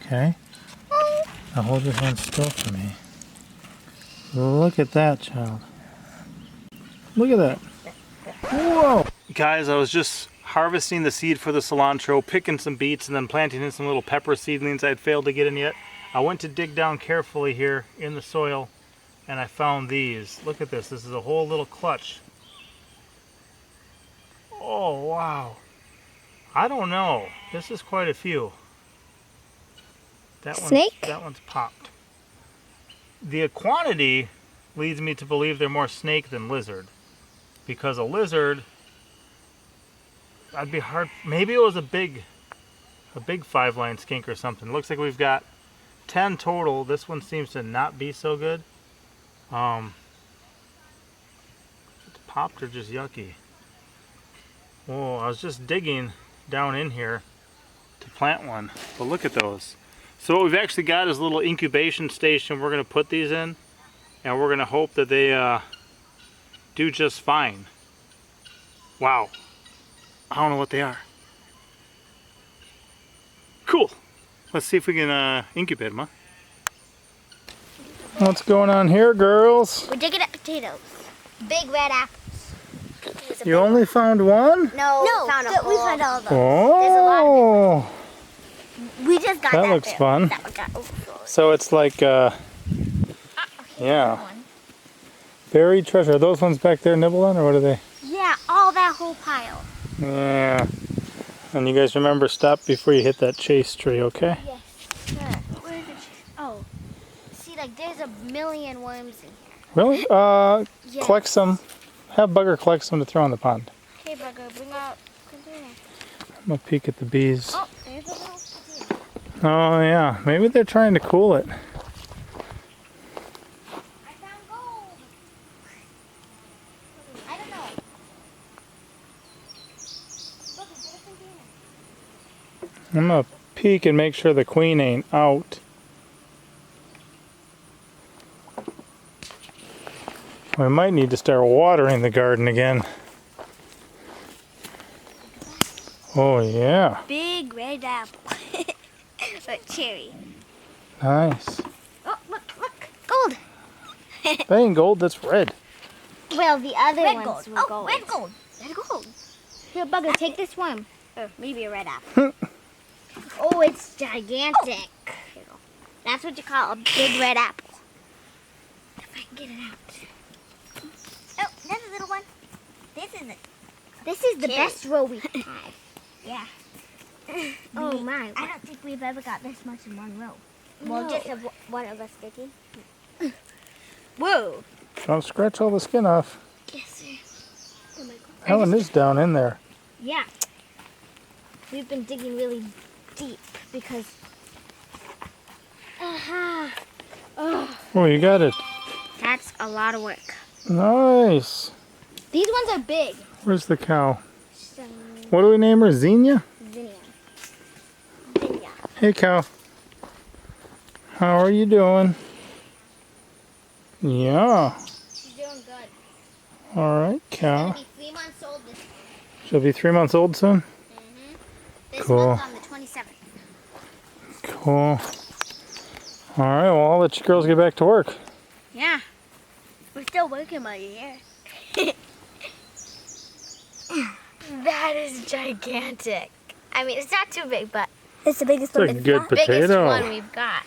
Okay. Now hold your hand still for me. Look at that, child. Look at that. Whoa! Guys, I was just harvesting the seed for the cilantro, picking some beets, and then planting in some little pepper seedlings I'd failed to get in yet. I went to dig down carefully here in the soil, and I found these. Look at this. This is a whole little clutch. Oh, wow. I don't know. This is quite a few. Snake? That one's popped. The quantity leads me to believe they're more snake than lizard. Because a lizard, I'd be hard, maybe it was a big 5-line skink or something. Looks like we've got 10 total. This one seems to not be so good. It's popped or just yucky. Oh, I was just digging down in here to plant one. But look at those. So what we've actually got is a little incubation station we're going to put these in. And we're going to hope that they do just fine. Wow. I don't know what they are. Cool. Let's see if we can incubate them, huh? What's going on here, girls? We're digging up potatoes. Big red apples. You only found one? No, we found all of them. Oh. There's a lot of them. We just got that. That looks fun. That one got overflowed. So it's like, yeah. Buried treasure. Are those ones back there nibbled on, or what are they? Yeah, all that whole pile. Yeah. And you guys remember, stop before you hit that chase tree, okay? Yes, sure. Where is it? Oh. See, like, there's a million worms in here. Really? Yeah. Collect some. Have Bugger collect some to throw in the pond. Okay, Bugger, bring out container. I'm gonna peek at the bees. Oh, there's a little potato. Oh yeah, maybe they're trying to cool it. I found gold. I don't know. Look, there's a container. I'm gonna peek and make sure the queen ain't out. We might need to start watering the garden again. Oh yeah. Big red apple. But cherry. Nice. Oh, look, gold. That ain't gold, that's red. Well, the other Red ones gold. were gold. Red gold. Red gold. Here, Bugger, take this one. Or maybe a red apple. Oh, it's gigantic. Here you go. That's what you call a big red apple. If I can get it out. Oh, there's a little one. This is it. This is the Cherry. best row we have. Yeah. Oh my. I don't think we've ever got this much in one row. Well, Well, just just one of us digging. Whoa. Don't scratch all the skin off. Yes, sir. Oh my God. That one is down in there. Yeah. We've been digging really deep because. Oh, you got it. That's a lot of work. Nice. These ones are big. Where's the cow? So, What do we name her? Xenia? Zinnia. Hey, cow. How are you doing? Yeah. She's doing good. All right, cow. She'll be 3 months old this She'll be 3 months old soon? This Cool. month on the 27th. Cool. All right, well, I'll let you girls get back to work. Yeah. We're still working on it here. That is gigantic. I mean, it's not too big, but It's the biggest It's one. a good biggest potato. one we've got.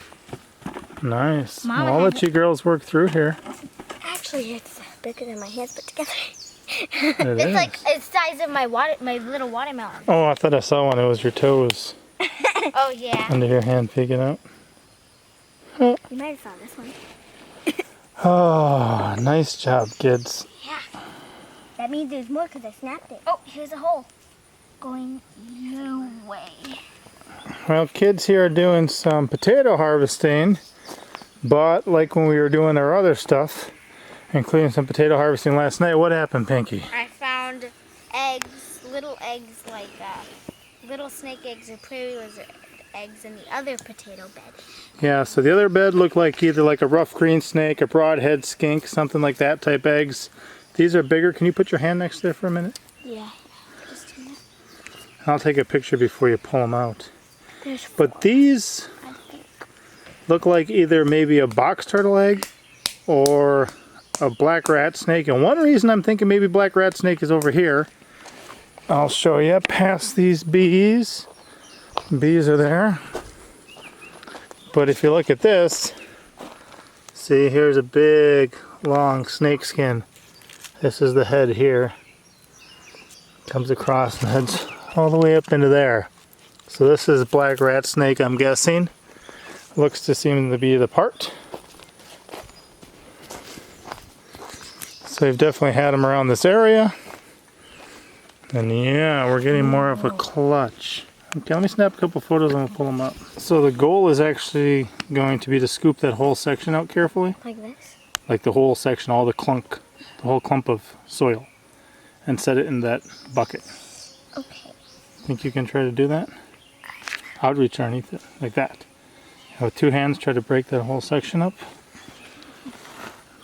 Nice. Mama Well, I'll had let you girls work through here. Actually, it's bigger than my hands put together. It It's is. like it's the size of my little watermelon. Oh, I thought I saw one. It was your toes Oh yeah. under your hand peeking out. You might have found this one. Oh, nice job, kids. Yeah. That means there's more because I snapped it. Oh, here's a hole. Going your way. Well, kids here are doing some potato harvesting, but like when we were doing our other stuff, including some potato harvesting last night, what happened, Pinky? I found eggs, little eggs like little snake eggs or prairie lizard eggs in the other potato bed. Yeah, so the other bed looked like either like a rough green snake, a broadhead skink, something like that type eggs. These are bigger. Can you put your hand next there for a minute? Yeah. Just a minute. I'll take a picture before you pull them out. There's But these, look like either maybe a box turtle egg or a black rat snake. And one reason I'm thinking maybe black rat snake is over here. I'll show you past these bees. Bees are there. But if you look at this, see, here's a big long snake skin. This is the head here. Comes across and heads all the way up into there. So this is black rat snake, I'm guessing. Looks to seem to be the part. So we've definitely had them around this area. And yeah, we're getting more of a clutch. Okay, let me snap a couple photos and we'll pull them up. So the goal is actually going to be to scoop that whole section out carefully. Like this? Like the whole section, all the whole clump of soil. And set it in that bucket. Okay. Think you can try to do that? I would reach underneath it, like that. And with two hands, try to break that whole section up.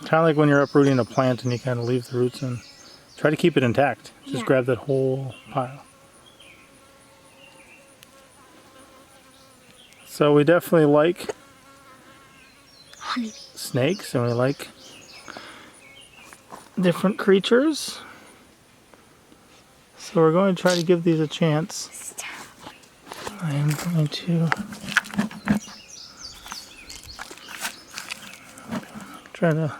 Kind of like when you're uprooting a plant and you kind of leave the roots in. Try to keep it intact. Just grab that whole pile. So we definitely like snakes and we like different creatures. So we're going to try to give these a chance. I am going to try to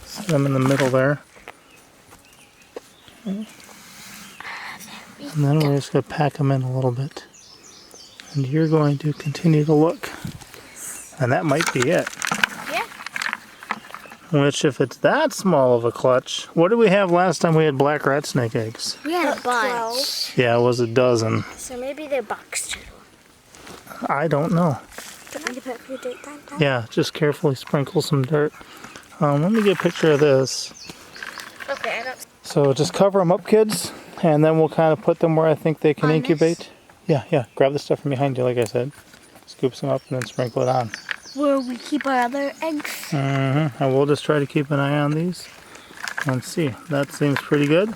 set them in the middle there. Okay. And then we're just going to pack them in a little bit. And you're going to continue to look. And that might be it. Yeah. Which, if it's that small of a clutch, what did we have last time we had black rat snake eggs? We had a bunch. Yeah, it was a dozen. So maybe they're box turtle. I don't know. Do you want me to put a few dirt down? Yeah, just carefully sprinkle some dirt. Let me get a picture of this. Okay, I don't. So just cover them up, kids, and then we'll kind of put them where I think they can incubate. Yeah. Grab the stuff from behind you, like I said. Scoop some up and then sprinkle it on. Where we keep our other eggs? And we'll just try to keep an eye on these and see. That seems pretty good.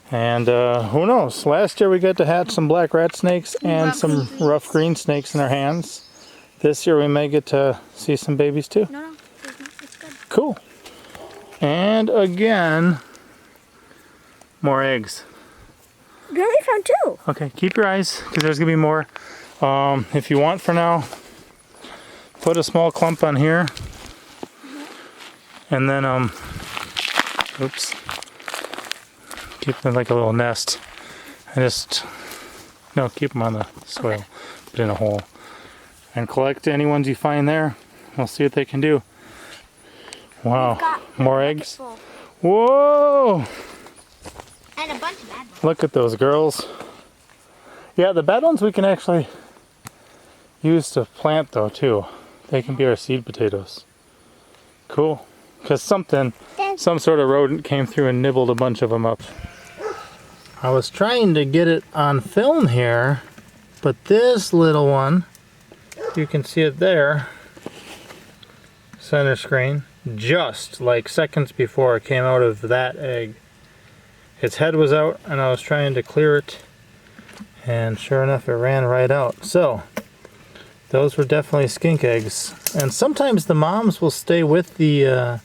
And who knows? Last year we got to hatch some black rat snakes and some rough green snakes in our hands. This year we may get to see some babies too. No, it's good. Cool. And again, more eggs. We only found 2. Okay, keep your eyes, because there's going to be more. If you want for now, put a small clump on here. And then, oops. Keep them like a little nest. And keep them on the soil. Put in a hole. And collect any ones you find there. We'll see what they can do. Wow, more eggs. Whoa! And a bunch of bad ones. Look at those girls. Yeah, the bad ones we can actually use to plant though too. They can be our seed potatoes. Cool. Because some sort of rodent came through and nibbled a bunch of them up. I was trying to get it on film here, but this little one, you can see it there, center screen, just like seconds before it came out of that egg. Its head was out and I was trying to clear it, and sure enough it ran right out. So those were definitely skink eggs, and sometimes the moms will stay with the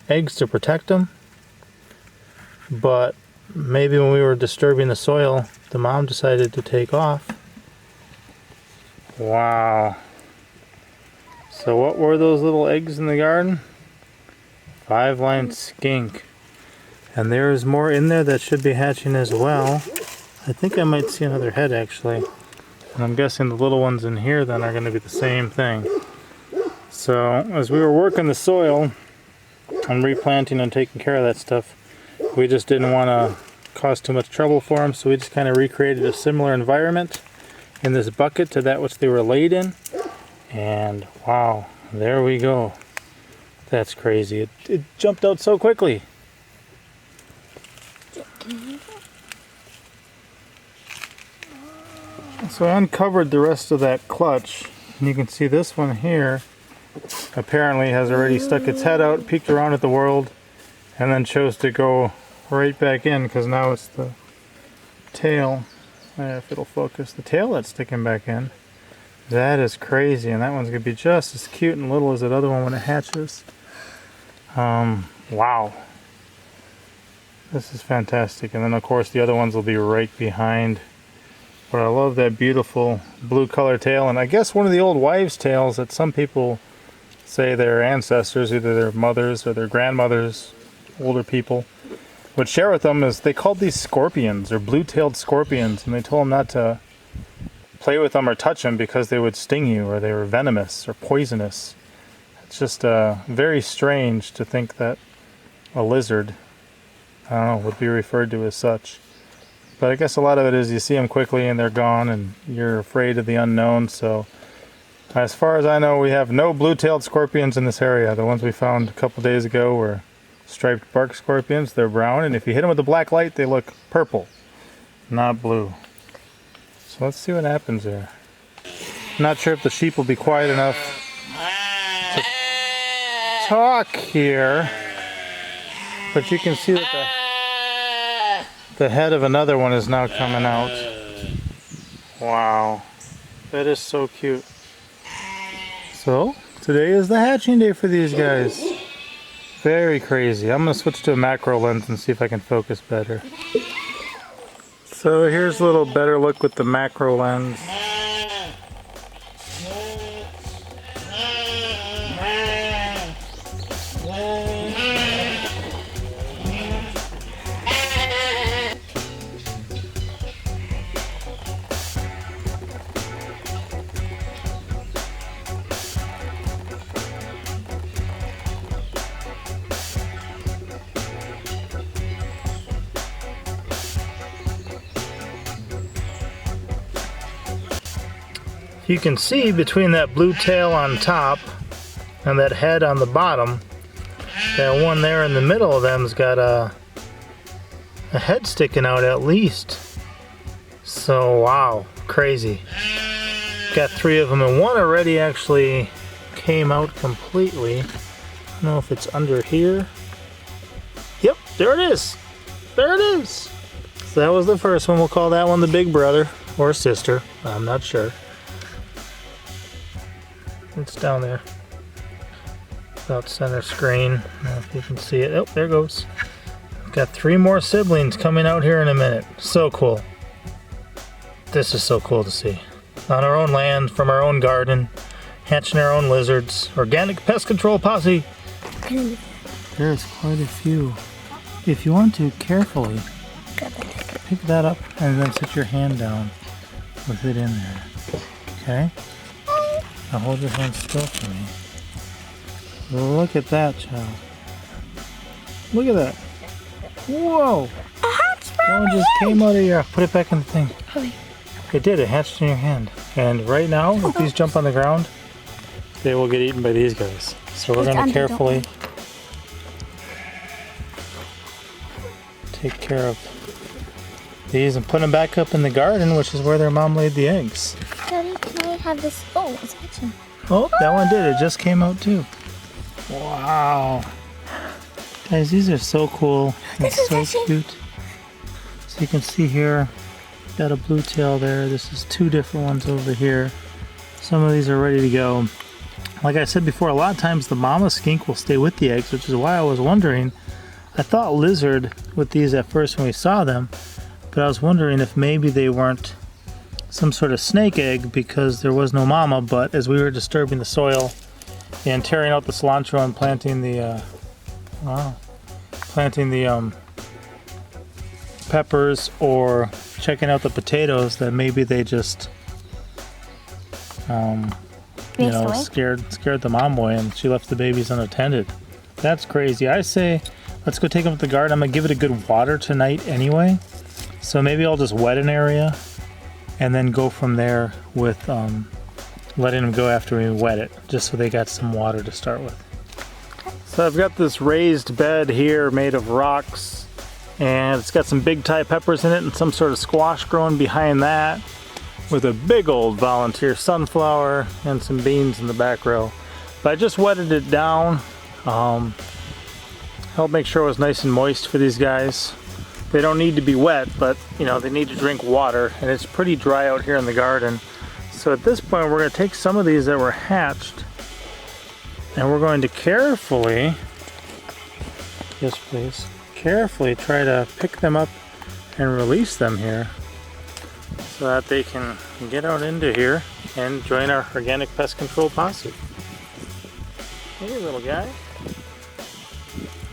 eggs to protect them, but maybe when we were disturbing the soil the mom decided to take off. Wow. So what were those little eggs in the garden? 5 Lined Skink. And there's more in there that should be hatching as well. I think I might see another head actually. And I'm guessing the little ones in here then are going to be the same thing. So as we were working the soil and replanting and taking care of that stuff, we just didn't want to cause too much trouble for them, so we just kind of recreated a similar environment in this bucket to that which they were laid in. And wow, there we go. That's crazy. It jumped out so quickly. So I uncovered the rest of that clutch, and you can see this one here apparently has already stuck its head out, peeked around at the world, and then chose to go right back in, because now it's the tail, if it'll focus, the tail that's sticking back in. That is crazy, and that one's gonna be just as cute and little as that other one when it hatches. Wow. This is fantastic. And then of course the other ones will be right behind. But I love that beautiful blue color tail, and I guess one of the old wives' tales that some people say their ancestors, either their mothers or their grandmothers, older people, would share with them is they called these scorpions, or blue-tailed scorpions, and they told them not to play with them or touch them because they would sting you, or they were venomous or poisonous. It's just very strange to think that a lizard, I don't know, would be referred to as such. But I guess a lot of it is you see them quickly and they're gone and you're afraid of the unknown. So as far as I know, we have no blue-tailed scorpions in this area. The ones we found a couple days ago were striped bark scorpions. They're brown, and if you hit them with a black light, they look purple, not blue. So let's see what happens there. Not sure if the sheep will be quiet enough to talk here, but you can see that the head of another one is now coming out. Wow, that is so cute. So today is the hatching day for these guys. Very crazy. I'm gonna switch to a macro lens and see if I can focus better. So here's a little better look with the macro lens. You can see between that blue tail on top and that head on the bottom, that one there in the middle of them's got a head sticking out at least. So wow, crazy. Got 3 of them, and one already actually came out completely. I don't know if it's under here. Yep, there it is. There it is. So that was the first one. We'll call that one the big brother or sister. I'm not sure. It's down there, about center screen. I don't know if you can see it. Oh, there it goes. Got 3 more siblings coming out here in a minute. So cool. This is so cool to see. On our own land, from our own garden, hatching our own lizards. Organic pest control posse. There's quite a few. If you want to, carefully pick that up and then set your hand down with it in there. Okay? Now hold your hand still for me. Look at that, child. Look at that. Whoa! That one just came out of your... Put it back in the thing. It did. It hatched in your hand. And right now, if these jump on the ground, they will get eaten by these guys. So we're going to carefully take care of these and put them back up in the garden, which is where their mom laid the eggs. Daddy, can I have this? Oh, it's hatching. Oh, that one did. It just came out too. Wow. Guys, these are so cool and so cute. So you can see here, got a blue tail there. This is 2 different ones over here. Some of these are ready to go. Like I said before, a lot of times the mama skink will stay with the eggs, which is why I was wondering. I thought lizard with these at first when we saw them, but I was wondering if maybe they weren't some sort of snake egg because there was no mama, but as we were disturbing the soil and tearing out the cilantro and planting the peppers or checking out the potatoes, that maybe they just scared the mom away and she left the babies unattended. That's crazy. I say let's go take them to the garden. I'm gonna give it a good water tonight anyway, so maybe I'll just wet an area and then go from there with letting them go after we wet it, just so they got some water to start with. So I've got this raised bed here made of rocks, and it's got some big Thai peppers in it and some sort of squash growing behind that, with a big old volunteer sunflower and some beans in the back row. But I just wetted it down, helped make sure it was nice and moist for these guys. They don't need to be wet, but you know, they need to drink water, and it's pretty dry out here in the garden. So at this point, we're going to take some of these that were hatched, and we're going to carefully, yes please, carefully try to pick them up and release them here so that they can get out into here and join our organic pest control posse. Hey little guy.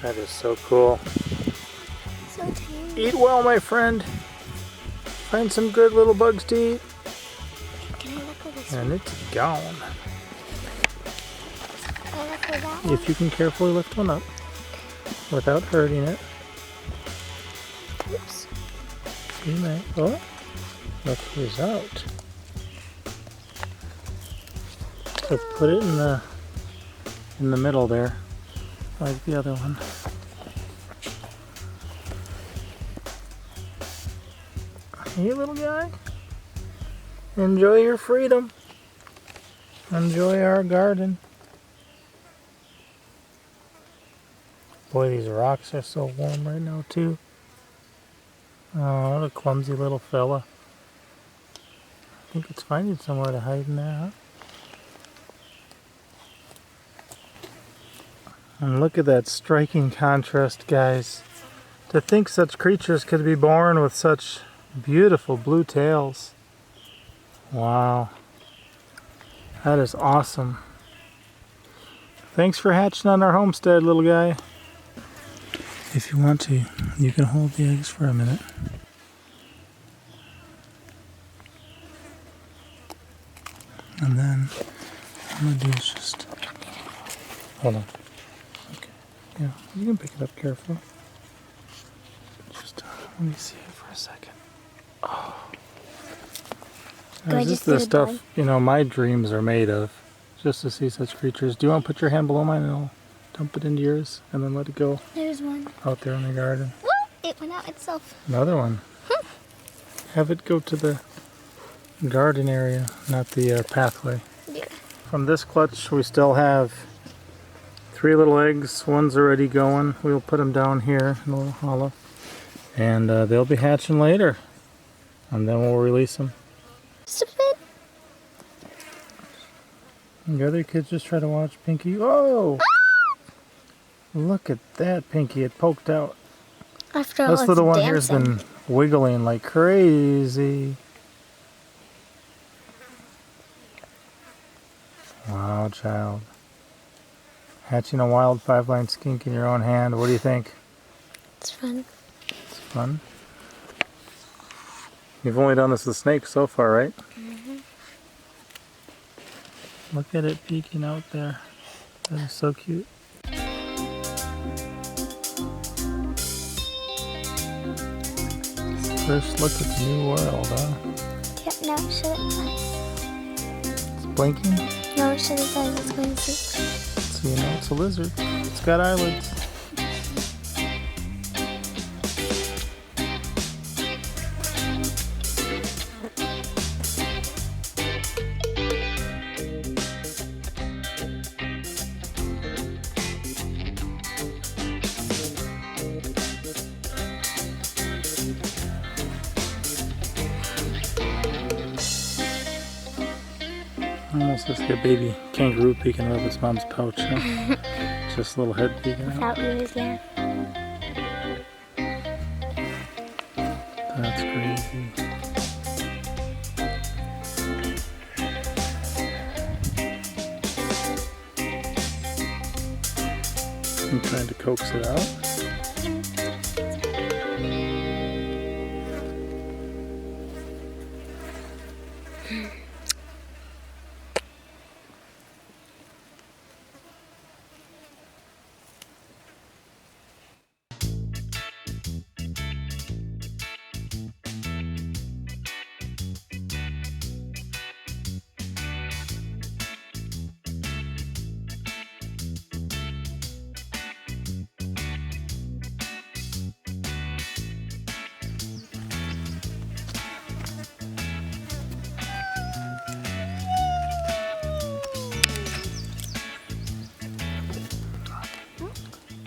That is so cool. So tiny. Eat well, my friend. Find some good little bugs to eat. Can I look at this And it's gone. one? Can I look at that one? If you can carefully lift one up without hurting it. Oops. You may. Oh, look who's out. So put it in the middle there, like the other one. Hey little guy, enjoy your freedom. Enjoy our garden. Boy, these rocks are so warm right now too. Oh, what a clumsy little fella. I think it's finding somewhere to hide in there, huh? And look at that striking contrast, guys. To think such creatures could be born with such beautiful blue tails. Wow. That is awesome. Thanks for hatching on our homestead, little guy. If you want to, you can hold the eggs for a minute. And then, what I'm going to do is just, hold on. Okay, yeah, you can pick it up carefully. Just, let me see it for a second. Oh. Do I This is just the do the stuff, bug? you know, my dreams are made of. Just to see such creatures. Do you want to put your hand below mine and I'll dump it into yours and then let it go There's one. out there in the garden? Woo! It went out itself. Another one. Have it go to the garden area, not the pathway. Yeah. From this clutch, we still have 3 little eggs. One's already going. We'll put them down here in a little hollow. And they'll be hatching later. And then we'll release them. Stupid. And the other kids just try to watch Pinky. Oh! Look at that, Pinky. It poked out. After all, This it's little one here's dancing. been wiggling like crazy. Wow, child. Hatching a wild 5 Lined Skink in your own hand. What do you think? It's fun. It's fun. You've only done this with snakes so far, right? Mm-hmm. Look at it peeking out there. That is so cute. First look at the new world, huh? Yep, now show it size. It's blinking, No, show the size. It's going to see. so you know it's a lizard. It's got eyelids. Almost looks like a baby kangaroo peeking out of its mom's pouch. Huh? Just a little head peeking out. Without ears, yeah. That's crazy. I'm trying to coax it out.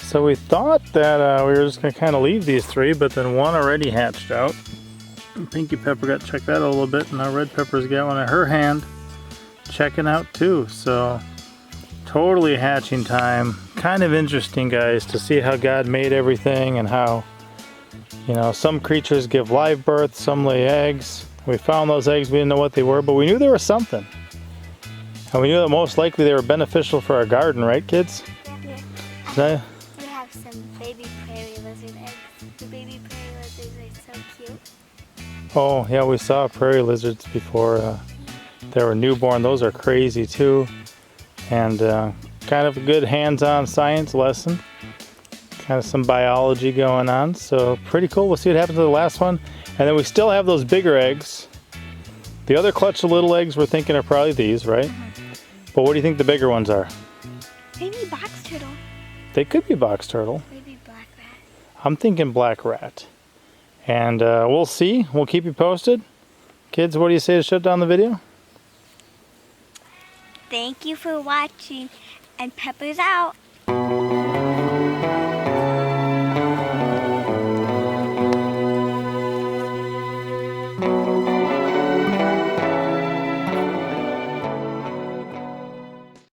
So we thought that we were just going to kind of leave these 3, but then one already hatched out. Pinky Pepper got to check that a little bit, and now Red Pepper's got one in her hand, checking out too. So totally hatching time. Kind of interesting, guys, to see how God made everything and how, you know, some creatures give live birth, some lay eggs. We found those eggs, we didn't know what they were, but we knew there was something. And we knew that most likely they were beneficial for our garden, right, kids? Yeah. We have some baby prairie lizard eggs. The baby prairie lizards are so cute. Oh, yeah, we saw prairie lizards before they were newborn. Those are crazy too. And kind of a good hands-on science lesson. Kind of some biology going on. So pretty cool. We'll see what happens to the last one. And then we still have those bigger eggs. The other clutch of little eggs we're thinking are probably these, right? But what do you think the bigger ones are? Maybe box turtle. They could be box turtle. Maybe black rat. I'm thinking black rat. And we'll see. We'll keep you posted. Kids, what do you say to shut down the video? Thank you for watching, and Pepper's out.